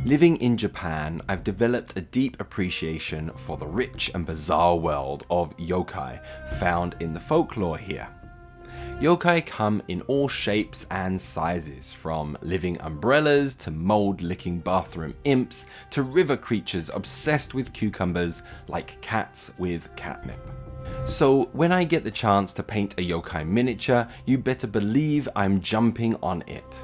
Living in Japan, I've developed a deep appreciation for the rich and bizarre world of yokai found in the folklore here. Yokai come in all shapes and sizes, from living umbrellas to mold-licking bathroom imps to river creatures obsessed with cucumbers like cats with catnip. So when I get the chance to paint a yokai miniature, you better believe I'm jumping on it.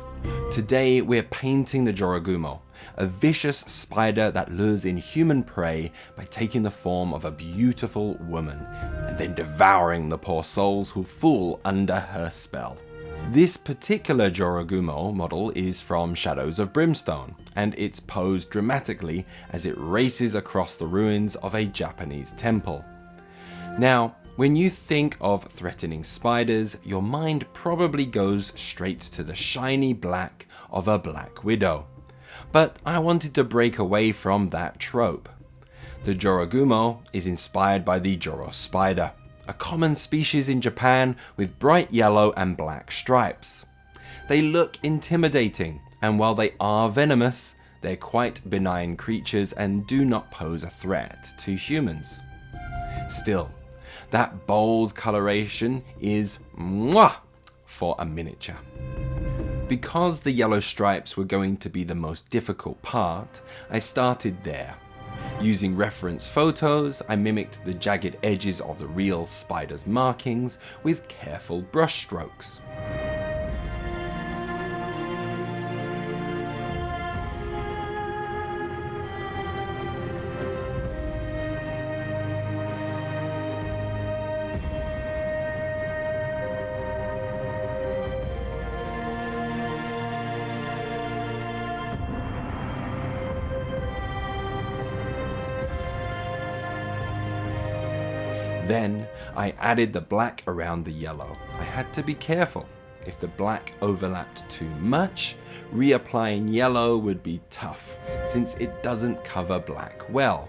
Today we're painting the Jorogumo, a vicious spider that lures in human prey by taking the form of a beautiful woman and then devouring the poor souls who fall under her spell. This particular Jorogumo model is from Shadows of Brimstone, and it's posed dramatically as it races across the ruins of a Japanese temple. Now, when you think of threatening spiders, your mind probably goes straight to the shiny black of a black widow. But I wanted to break away from that trope. The Jorogumo is inspired by the Joro spider, a common species in Japan with bright yellow and black stripes. They look intimidating, and while they are venomous, they're quite benign creatures and do not pose a threat to humans. Still, that bold coloration is mwah for a miniature. Because the yellow stripes were going to be the most difficult part, I started there. Using reference photos, I mimicked the jagged edges of the real spider's markings with careful brush strokes. Then I added the black around the yellow. I had to be careful. If the black overlapped too much, reapplying yellow would be tough, since it doesn't cover black well.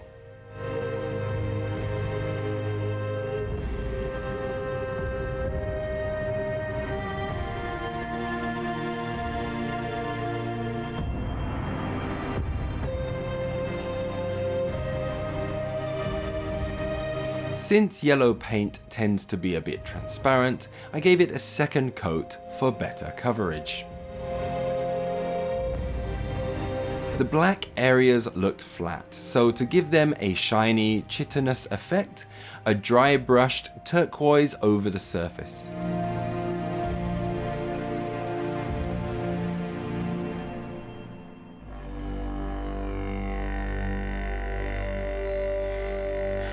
Since yellow paint tends to be a bit transparent, I gave it a second coat for better coverage. The black areas looked flat, so to give them a shiny, chitinous effect, I dry brushed turquoise over the surface.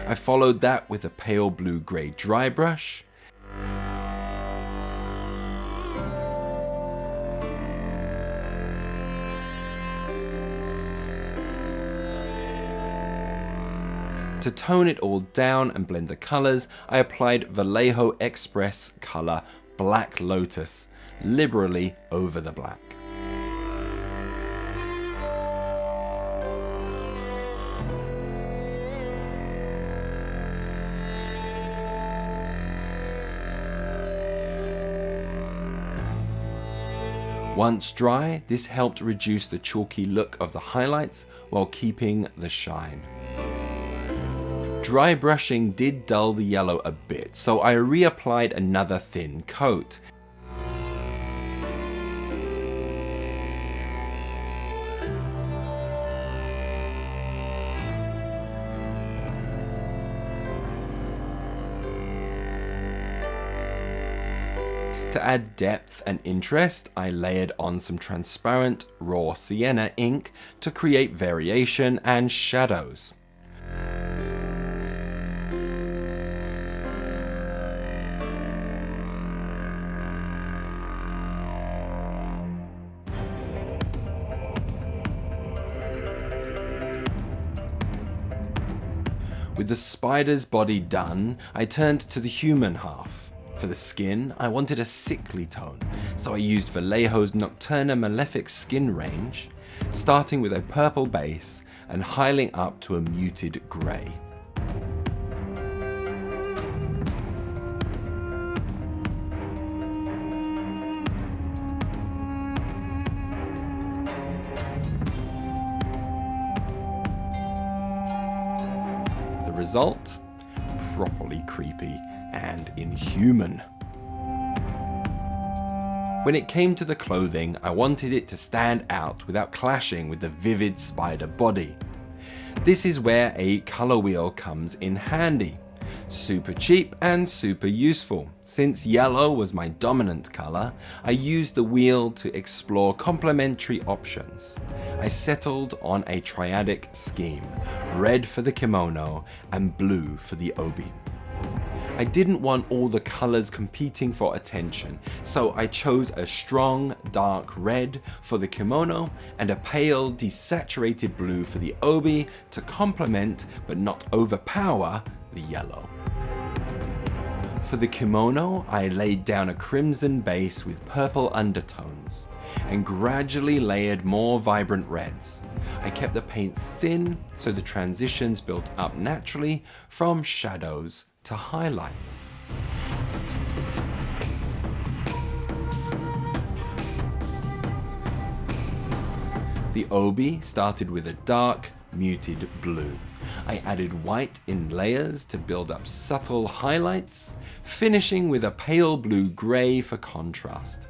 I followed that with a pale blue-grey dry brush. To tone it all down and blend the colours, I applied Vallejo Express colour Black Lotus liberally over the black. Once dry, this helped reduce the chalky look of the highlights while keeping the shine. Dry brushing did dull the yellow a bit, so I reapplied another thin coat. To add depth and interest, I layered on some transparent raw sienna ink to create variation and shadows. With the spider's body done, I turned to the human half. For the skin, I wanted a sickly tone, so I used Vallejo's Nocturna Malefic skin range, starting with a purple base and highlighting up to a muted grey. result? Properly creepy and inhuman. When it came to the clothing, I wanted it to stand out without clashing with the vivid spider body. This is where a color wheel comes in handy. Super cheap and super useful. Since yellow was my dominant color, I used the wheel to explore complementary options. I settled on a triadic scheme, red for the kimono and blue for the obi. I didn't want all the colors competing for attention, so I chose a strong dark red for the kimono and a pale desaturated blue for the obi to complement but not overpower the yellow. For the kimono, I laid down a crimson base with purple undertones and gradually layered more vibrant reds. I kept the paint thin so the transitions built up naturally from shadows to highlights. The obi started with a dark, muted blue. I added white in layers to build up subtle highlights, finishing with a pale blue-grey for contrast.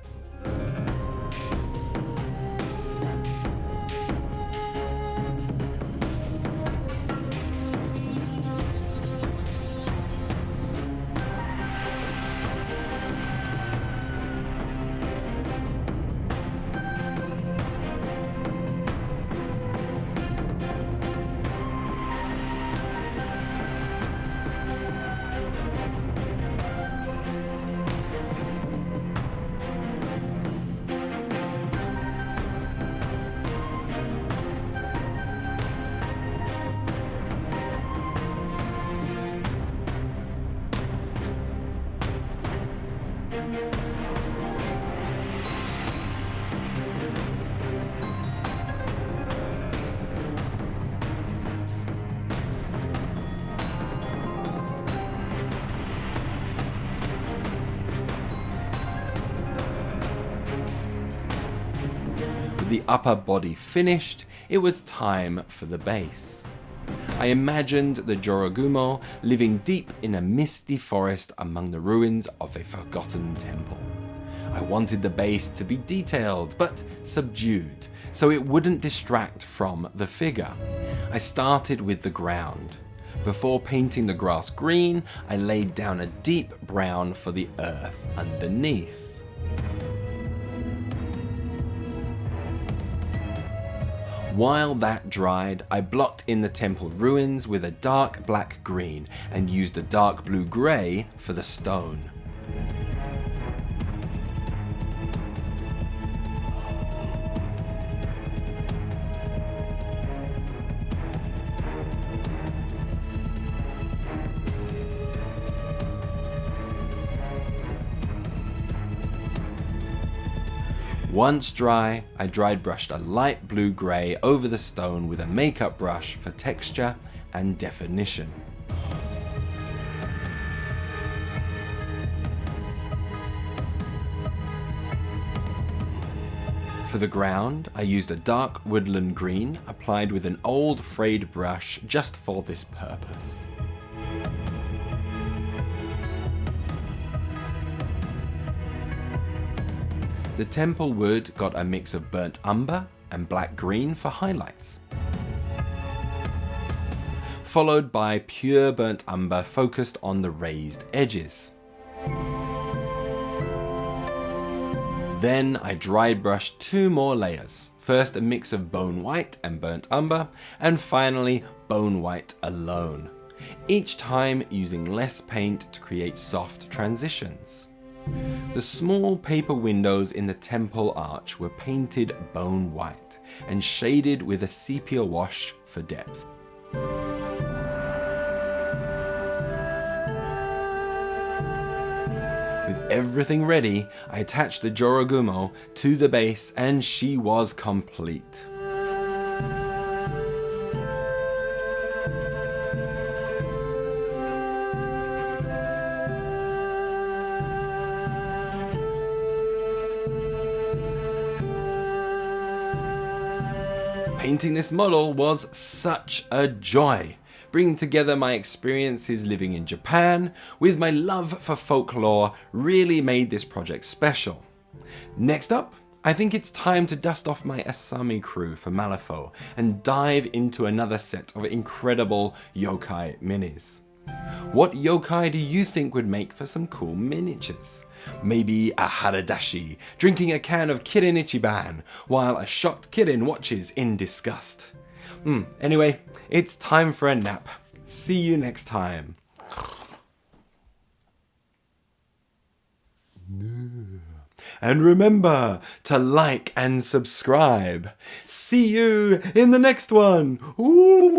The upper body finished, it was time for the base. I imagined the Jorogumo living deep in a misty forest among the ruins of a forgotten temple. I wanted the base to be detailed but subdued, so it wouldn't distract from the figure. I started with the ground. Before painting the grass green, I laid down a deep brown for the earth underneath. While that dried, I blocked in the temple ruins with a dark black green and used a dark blue grey for the stone. Once dry, I dried brushed a light blue-grey over the stone with a makeup brush for texture and definition. For the ground, I used a dark woodland green applied with an old frayed brush just for this purpose. The temple wood got a mix of burnt umber and black green for highlights, followed by pure burnt umber focused on the raised edges. Then I dry brushed 2 more layers, first a mix of bone white and burnt umber, and finally bone white alone, each time using less paint to create soft transitions. The small paper windows in the temple arch were painted bone white and shaded with a sepia wash for depth. With everything ready, I attached the Jorogumo to the base and she was complete. Painting this model was such a joy. bringing together my experiences living in Japan with my love for folklore really made this project special. Next up, I think it's time to dust off my Asami crew for Malifaux and dive into another set of incredible yokai minis. What yokai do you think would make for some cool miniatures? Maybe a Haradashi drinking a can of Kirin Ichiban while a shocked Kirin watches in disgust. Anyway, it's time for a nap. See you next time. And remember to like and subscribe. See you in the next one. Ooh.